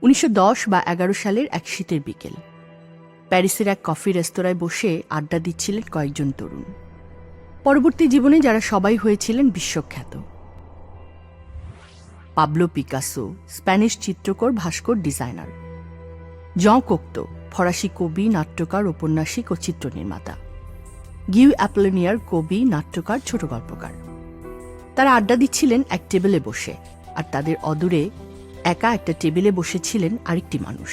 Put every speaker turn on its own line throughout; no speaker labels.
1910 বা 11 সালের এক শীতের বিকেল প্যারিসের এক কফি রেস্তোরাঁয় বসে আড্ডা দিচ্ছিলেন কয়েকজন তরুণ। পরবর্তী জীবনে যারা সবাই হয়েছিলেন বিশ্বখ্যাত। পাবলো পিকাসো, স্প্যানিশ চিত্রকর, ভাস্কর, ডিজাইনার; জন কোক্তো, ফরাসি কবি, নাট্যকার, ঔপন্যাসিক ও চিত্রনির্মাতা; গিউ অ্যাপোলিনিয়ার, কবি, নাট্যকার, ছোট গল্পকার। তারা আড্ডা দিচ্ছিলেন এক টেবিলে বসে, আর তাদের অদূরে একা একটা টেবিলে বসেছিলেন আরেকটি মানুষ।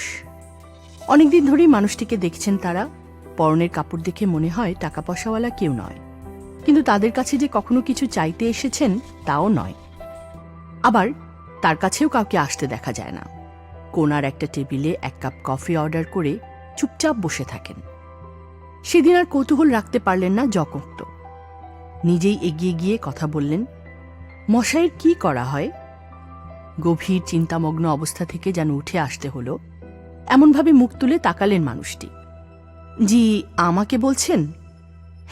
অনেকদিন ধরেই মানুষটিকে দেখছেন তারা। পরনের কাপড় দেখে মনে হয় টাকা পয়সাওয়ালা কেউ নয়, কিন্তু তাদের কাছে যে কখনো কিছু চাইতে এসেছেন তাও নয়। আবার তার কাছেও কাউকে আসতে দেখা যায় না। কোনার একটা টেবিলে এক কাপ কফি অর্ডার করে চুপচাপ বসে থাকেন। সেদিন আর কৌতূহল রাখতে পারলেন না জন কোক্তো। নিজেই এগিয়ে গিয়ে কথা বললেন, মশাইয়ের কি করা হয়? গভীর চিন্তামগ্ন অবস্থা থেকে যেন উঠে আসতে হলো, এমনভাবে মুখ তুলে তাকালেন মানুষটি। জি, আমাকে বলছেন?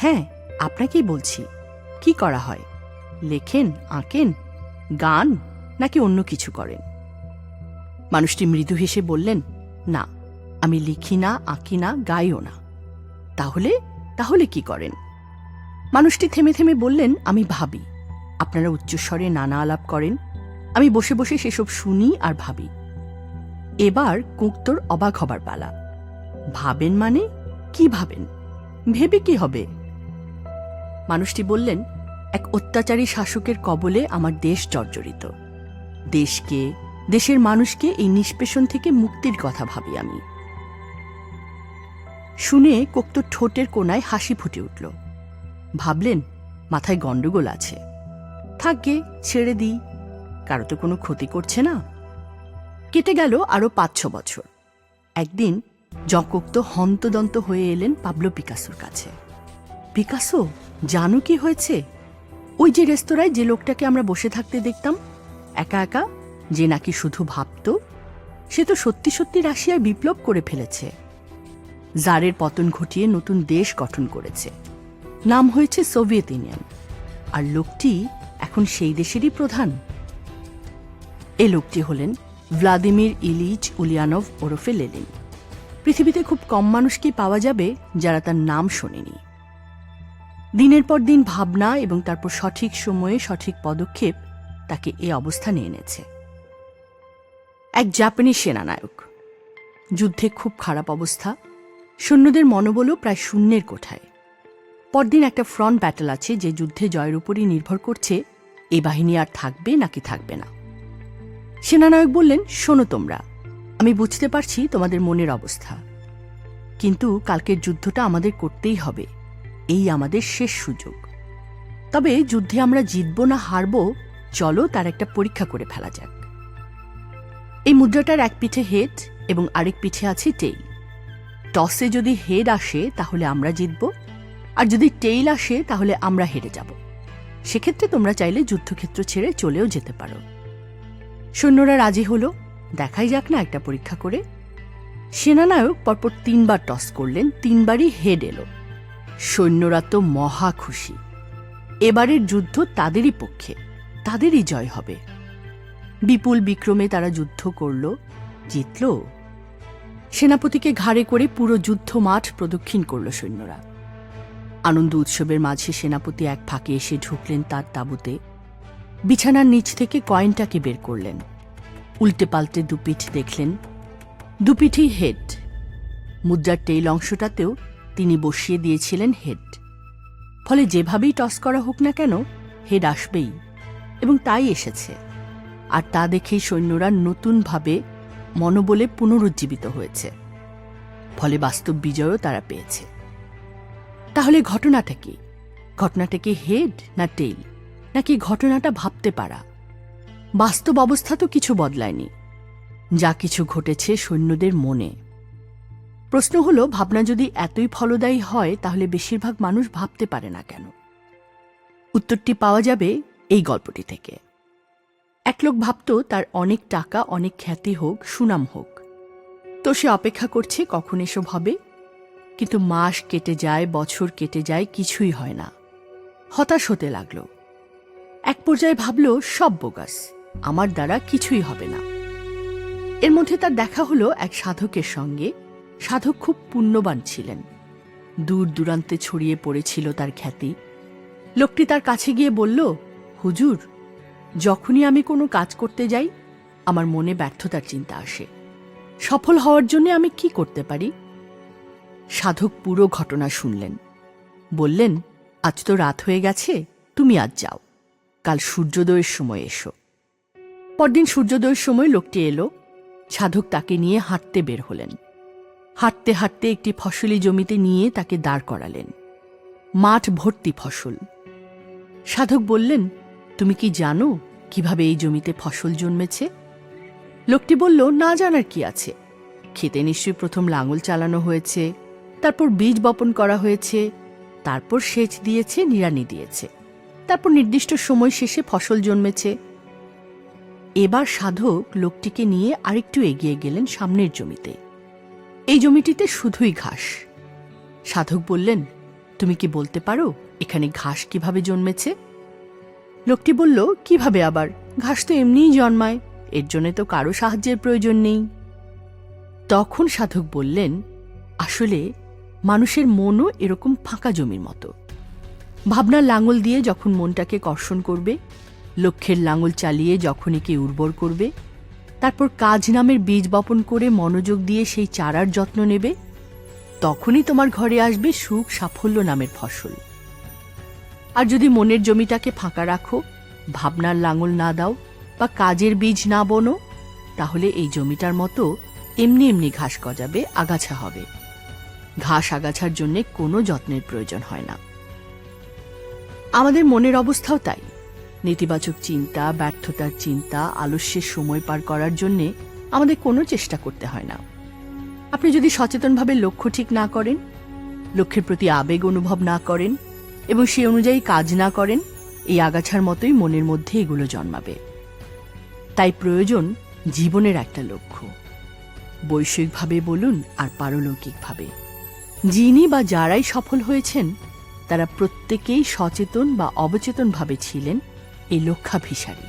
হ্যাঁ, আপনাকেই বলছি। কি করা হয়? লেখেন, আঁকেন, গান, নাকি অন্য কিছু করেন? মানুষটি মৃদু হেসে বললেন, না, আমি লিখি না, আঁকি না, গাইও না। তাহলে তাহলে কি করেন? মানুষটি থেমে থেমে বললেন, আমি ভাবি। আপনারা উচ্চস্বরে নানা আলাপ করেন, আমি বসে বসে সেসব শুনি আর ভাবি। এবার কোক্তোর অবাক হবার পালা। ভাবেন মানে? কি ভাবেন? ভেবে কি হবে? মানুষটি বললেন, এক অত্যাচারী শাসকের কবলে আমার দেশ জর্জরিত। দেশকে, দেশের মানুষকে এই নিষ্পেষণ থেকে মুক্তির কথা ভাবি আমি। শুনে কোক্তোর ঠোঁটের কোণায় হাসি ফুটে উঠল। ভাবলেন, মাথায় গন্ডগোল আছে। থাকবে, ছেড়ে দিই, কারো তো কোনো ক্ষতি করছে না। কেটে গেল আরো 5-6 বছর। একদিন জন কোক্তো হন্তদন্ত হয়ে এলেন পাবলো পিকাসোর কাছে। পিকাসো, জানো কি হয়েছে? ওই যে রেস্তোরাঁয় যে লোকটাকে আমরা বসে থাকতে দেখতাম একা একা, যে নাকি শুধু ভাবত, সে তো সত্যি সত্যি রাশিয়ায় বিপ্লব করে ফেলেছে। জারের পতন ঘটিয়ে নতুন দেশ গঠন করেছে। নাম হয়েছে সোভিয়েত ইউনিয়ন। আর লোকটি এখন সেই দেশেরই প্রধান। এই লোকটি হলেন ভ্লাদিমির ইলিচ উলিয়ানভ ওরফে লেনিন। পৃথিবীতে খুব কম মানুষকেই পাওয়া যাবে যারা তার নাম শোনেনি। দিনের পর দিন ভাবনা এবং তারপর সঠিক সময়ে সঠিক পদক্ষেপ তাকে এ অবস্থানে এনেছে। এক জাপানিজ সেনানায়ক। যুদ্ধে খুব খারাপ অবস্থা, সৈন্যদের মনোবলও প্রায় শূন্যের কোঠায়। পরদিন একটা ফ্রন্ট ব্যাটল আছে, যে যুদ্ধে জয়ের উপরই নির্ভর করছে এই বাহিনী আর থাকবে নাকি থাকবে না। সেনানায়ক বললেন, শোনো তোমরা, আমি বুঝতে পারছি তোমাদের মনের অবস্থা, কিন্তু কালকের যুদ্ধটা আমাদের করতেই হবে। এই আমাদের শেষ সুযোগ। তবে যুদ্ধে আমরা জিতব না হারব, চলো তার একটা পরীক্ষা করে ফেলা যাক। এই মুদ্রাটার এক পিঠে হেড এবং আরেক পিঠে আছে টেইল। টসে যদি হেড আসে তাহলে আমরা জিতব, আর যদি টেইল আসে তাহলে আমরা হেরে যাব। সেক্ষেত্রে তোমরা চাইলে যুদ্ধক্ষেত্র ছেড়ে চলেও যেতে পারো। সৈন্যরা রাজি হলো। দেখাই যাক না একটা পরীক্ষা করে। সেনানায়ক পরপর 3 বার টস করলেন, 3 বারই হেড এলো। সৈন্যরা তো মহা খুশি। এবারের যুদ্ধ তাদেরই পক্ষে, তাদেরই জয় হবে। বিপুল বিক্রমে তারা যুদ্ধ করল, জিতল। সেনাপতিকে ঘাড়ে করে পুরো যুদ্ধ মাঠ প্রদক্ষিণ করল সৈন্যরা। আনন্দ উৎসবের মাঝে সেনাপতি এক ফাঁকে এসে ঢুকলেন তার তাঁবুতে। বিছানার নিচ থেকে কয়েনটাকে বের করলেন। উল্টে পাল্টে দুপিঠ দেখলেন, দুপিঠই হেড। মুদ্রার টেইল অংশটাতেও তিনি বসিয়ে দিয়েছিলেন হেড। ফলে যেভাবেই টস করা হোক না কেন, হেড আসবেই, এবং তাই এসেছে। আর তা দেখেই সৈন্যরা নতুনভাবে মনোবলে পুনরুজ্জীবিত হয়েছে। ফলে বাস্তব বিজয়ও তারা পেয়েছে। তাহলে ঘটনাটা কি? ঘটনাটা কি হেড না টেইল, নাকি ঘটনাটা ভাবতে পারা? বাস্তব অবস্থা তো কিছু বদলায়নি। যা কিছু ঘটেছে সৈন্যদের মনে। প্রশ্ন হলো, ভাবনা যদি এতই ফলদায়ী হয় তাহলে বেশিরভাগ মানুষ ভাবতে পারে না কেন? উত্তরটি পাওয়া যাবে এই গল্পটি থেকে। এক লোক ভাবত তার অনেক টাকা, অনেক খ্যাতি হোক, সুনাম হোক। তো সে অপেক্ষা করছে কখন এসব হবে। কিন্তু মাস কেটে যায়, বছর কেটে যায়, কিছুই হয় না। হতাশ হতে লাগলো। এক পর্যায়ে ভাবল, সব বোগাস, আমার দ্বারা কিছুই হবে না। এর মধ্যে তার দেখা হলো এক সাধকের সঙ্গে। সাধক খুব পুণ্যবান ছিলেন, দূর দূরান্তে ছড়িয়ে পড়েছিল তার খ্যাতি। লোকটি তার কাছে গিয়ে বলল, হুজুর, যখনই আমি কোনো কাজ করতে যাই আমার মনে ব্যর্থতার চিন্তা আসে। সফল হওয়ার জন্য আমি কি করতে পারি? সাধক পুরো ঘটনা শুনলেন। বললেন, আজ তো রাত হয়ে গেছে, তুমি আজ যাও, কাল সূর্যোদয়ের সময় এসো। পরদিন সূর্যোদয়ের সময় লোকটি এলো। সাধক তাকে নিয়ে হাঁটতে বের হলেন। হাঁটতে হাঁটতে একটি ফসলি জমিতে নিয়ে তাকে দাঁড় করালেন। মাঠ ভর্তি ফসল। সাধক বললেন, তুমি কি জানো কিভাবে এই জমিতে ফসল জন্মেছে? লোকটি বলল, না জানার কি আছে, খেতে নিশ্চয়ই প্রথম লাঙল চালানো হয়েছে, তারপর বীজ বপন করা হয়েছে, তারপর সেচ দিয়েছে, নিড়ানি দিয়েছে, তারপর নির্দিষ্ট সময় শেষে ফসল জন্মেছে। এবার সাধক লোকটিকে নিয়ে আরেকটু এগিয়ে গেলেন সামনের জমিতে। এই জমিটিতে শুধুই ঘাস। সাধক বললেন, তুমি কি বলতে পারো এখানে ঘাস কিভাবে জন্মেছে? লোকটি বলল, কিভাবে আবার, ঘাস তো এমনিই জন্মায়, এর জন্য তো কারো সাহায্যের প্রয়োজন নেই। তখন সাধক বললেন, আসলে মানুষের মনও এরকম ফাঁকা জমির মতো। ভাবনার লাঙল দিয়ে যখন মনটাকে কর্ষণ করবে, লক্ষ্যের লাঙল চালিয়ে যখন একে উর্বর করবে, তারপর কাজ নামের বীজ বপন করে মনোযোগ দিয়ে সেই চারার যত্ন নেবে, তখনই তোমার ঘরে আসবে সুখ সাফল্য নামের ফসল। আর যদি মনের জমিটাকে ফাঁকা রাখো, ভাবনার লাঙল না দাও বা কাজের বীজ না বোনো, তাহলে এই জমিটার মতো এমনি এমনি ঘাস গজাবে, আগাছা হবে। ঘাস আগাছার জন্যে কোনো যত্নের প্রয়োজন হয় না। আমাদের মনের অবস্থাও তাই। নেতিবাচক চিন্তা, ব্যর্থতার চিন্তা, আলস্যের সময় পার করার জন্যে আমাদের কোনো চেষ্টা করতে হয় না। আপনি যদি সচেতনভাবে লক্ষ্য ঠিক না করেন, লক্ষ্যের প্রতি আবেগ অনুভব না করেন এবং সেই অনুযায়ী কাজ না করেন, এই আগাছার মতোই মনের মধ্যে এগুলো জন্মাবে। তাই প্রয়োজন জীবনের একটা লক্ষ্য, বৈষয়িকভাবে বলুন আর পারলৌকিকভাবে। যিনি বা যারাই সফল হয়েছেন তারা প্রত্যেকেই সচেতন বা অবচেতনভাবে ছিলেন এই লক্ষ্যাভিসারী।